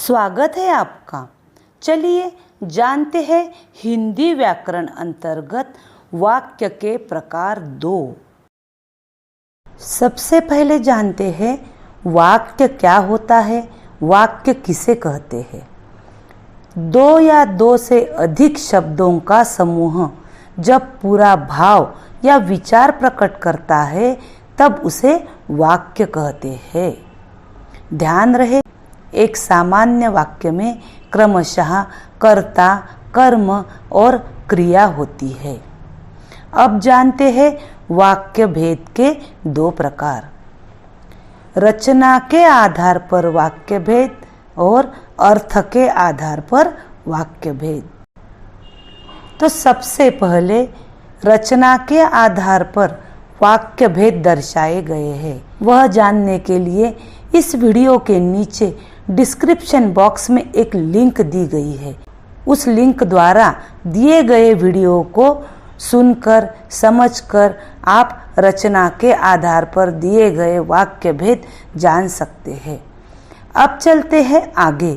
स्वागत है आपका। चलिए जानते हैं हिंदी व्याकरण अंतर्गत वाक्य के प्रकार 2। सबसे पहले जानते हैं वाक्य क्या होता है, वाक्य किसे कहते हैं। दो या दो से अधिक शब्दों का समूह जब पूरा भाव या विचार प्रकट करता है तब उसे वाक्य कहते हैं। ध्यान रहे, एक सामान्य वाक्य में क्रमशः कर्ता, कर्म और क्रिया होती है। अब जानते हैं वाक्य भेद के 2 प्रकार, रचना के आधार पर वाक्य भेद और अर्थ के आधार पर वाक्य भेद। तो सबसे पहले रचना के आधार पर वाक्य भेद दर्शाए गए हैं। वह जानने के लिए इस वीडियो के नीचे डिस्क्रिप्शन बॉक्स में एक लिंक दी गई है। उस लिंक द्वारा दिए गए वीडियो को सुनकर समझकर आप रचना के आधार पर दिए गए वाक्य भेद जान सकते हैं। अब चलते हैं आगे,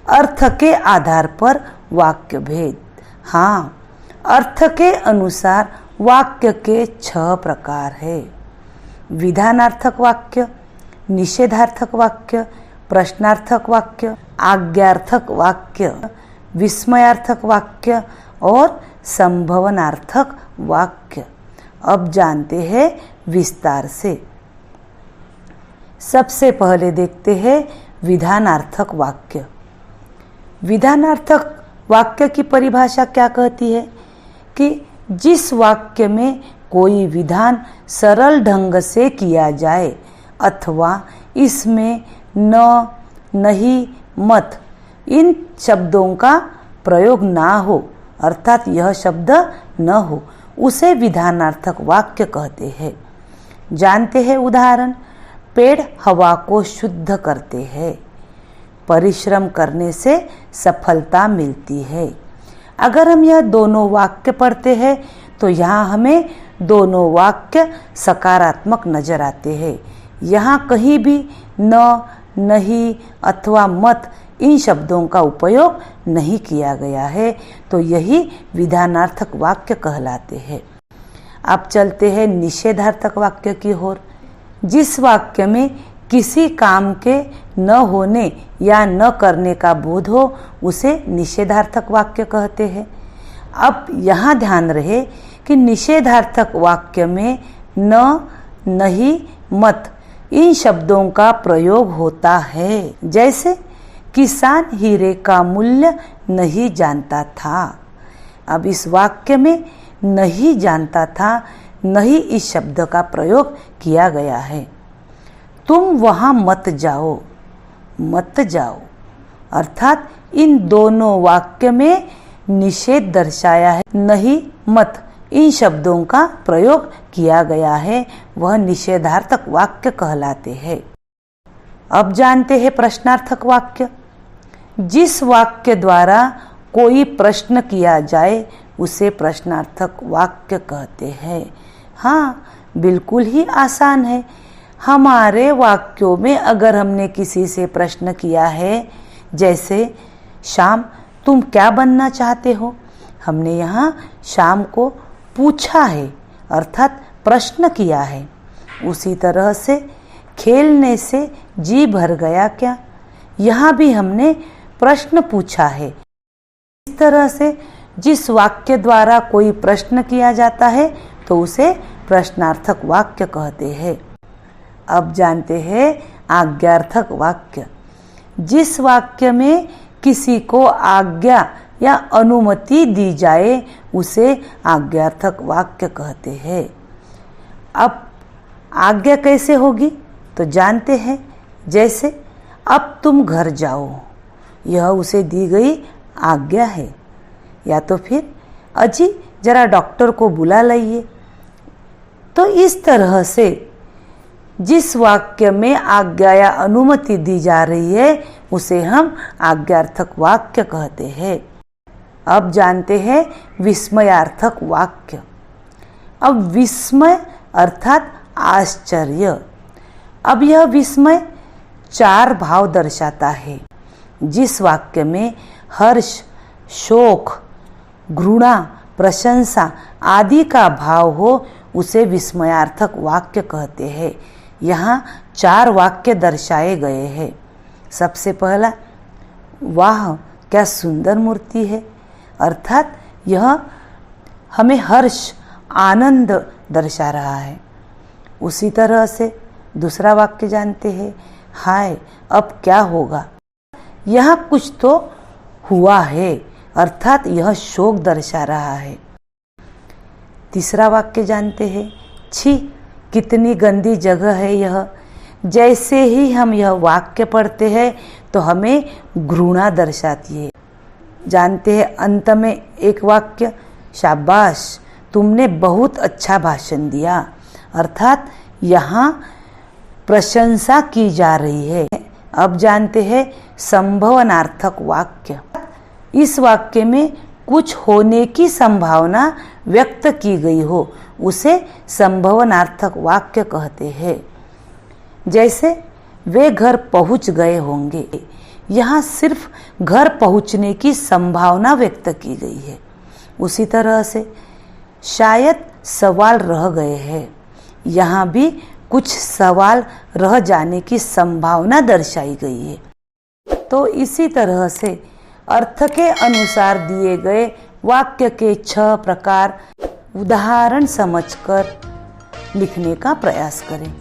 अर्थ के आधार पर वाक्य भेद। हाँ, अर्थ के अनुसार वाक्य के 6 प्रकार है। विधानार्थक वाक्य, निषेधार्थक वाक्य, प्रश्नार्थक वाक्य, आज्ञार्थक वाक्य, विस्मयार्थक वाक्य और संभावनार्थक वाक्य। अब जानते हैं विस्तार से। सबसे पहले देखते हैं विधानार्थक वाक्य। विधानार्थक वाक्य की परिभाषा क्या कहती है कि जिस वाक्य में कोई विधान सरल ढंग से किया जाए अथवा इसमें न, नहीं, मत इन शब्दों का प्रयोग ना हो, अर्थात यह शब्द न हो, उसे विधानार्थक वाक्य कहते हैं। जानते हैं उदाहरण, पेड़ हवा को शुद्ध करते हैं, परिश्रम करने से सफलता मिलती है। अगर हम यह दोनों वाक्य पढ़ते हैं तो यहाँ हमें दोनों वाक्य सकारात्मक नजर आते हैं। यहाँ कहीं भी न, नहीं अथवा मत इन शब्दों का उपयोग नहीं किया गया है, तो यही विधानार्थक वाक्य कहलाते हैं। अब चलते हैं निषेधार्थक वाक्य की ओर। जिस वाक्य में किसी काम के न होने या न करने का बोध हो उसे निषेधार्थक वाक्य कहते हैं। अब यहाँ ध्यान रहे कि निषेधार्थक वाक्य में न, नहीं, मत इन शब्दों का प्रयोग होता है। जैसे किसान हीरे का मूल्य नहीं जानता था। अब इस वाक्य में नहीं जानता था, नहीं इस शब्द का प्रयोग किया गया है। तुम वहाँ मत जाओ, मत जाओ, अर्थात इन दोनों वाक्य में निषेध दर्शाया है, नहीं, मत इन शब्दों का प्रयोग किया गया है, वह निषेधार्थक वाक्य कहलाते हैं। अब जानते हैं प्रश्नार्थक वाक्य। जिस वाक्य द्वारा कोई प्रश्न किया जाए उसे प्रश्नार्थक वाक्य कहते हैं। हाँ, बिल्कुल ही आसान है। हमारे वाक्यों में अगर हमने किसी से प्रश्न किया है, जैसे श्याम तुम क्या बनना चाहते हो, हमने यहाँ श्याम को पूछा है, अर्थात प्रश्न किया है। उसी तरह से खेलने से जी भर गया क्या, यहाँ भी हमने प्रश्न पूछा है। इस तरह से जिस वाक्य द्वारा कोई प्रश्न किया जाता है तो उसे प्रश्नार्थक वाक्य कहते हैं। अब जानते हैं आज्ञार्थक वाक्य। जिस वाक्य में किसी को आज्ञा या अनुमति दी जाए उसे आज्ञार्थक वाक्य कहते हैं। अब आज्ञा कैसे होगी तो जानते हैं, जैसे अब तुम घर जाओ, यह उसे दी गई आज्ञा है। या तो फिर अजी जरा डॉक्टर को बुला लाइए। तो इस तरह से जिस वाक्य में आज्ञा या अनुमति दी जा रही है उसे हम आज्ञार्थक वाक्य कहते हैं। अब जानते हैं विस्मयार्थक वाक्य। अब विस्मय अर्थात आश्चर्य। अब यह विस्मय 4 भाव दर्शाता है। जिस वाक्य में हर्ष, शोक, घृणा, प्रशंसा आदि का भाव हो उसे विस्मयार्थक वाक्य कहते हैं। यहाँ 4 वाक्य दर्शाए गए हैं। सबसे पहला, वाह क्या सुंदर मूर्ति है, अर्थात यह हमें हर्ष, आनंद दर्शा रहा है। उसी तरह से दूसरा वाक्य जानते हैं, हाय अब क्या होगा, यहाँ कुछ तो हुआ है, अर्थात यह शोक दर्शा रहा है। तीसरा वाक्य जानते हैं, छी कितनी गंदी जगह है यह। जैसे ही हम यह वाक्य पढ़ते हैं तो हमें घृणा दर्शाती है। जानते हैं अंत में एक वाक्य, शाबाश तुमने बहुत अच्छा भाषण दिया, अर्थात यहाँ प्रशंसा की जा रही है। अब जानते हैं संभावनार्थक वाक्य। इस वाक्य में कुछ होने की संभावना व्यक्त की गई हो उसे संभावनार्थक वाक्य कहते हैं। जैसे वे घर पहुंच गए होंगे, यहाँ सिर्फ घर पहुंचने की संभावना व्यक्त की गई है। उसी तरह से शायद सवाल रह गए हैं, यहाँ भी कुछ सवाल रह जाने की संभावना दर्शाई गई है। तो इसी तरह से अर्थ के अनुसार दिए गए वाक्य के 6 प्रकार उदाहरण समझकर लिखने का प्रयास करें।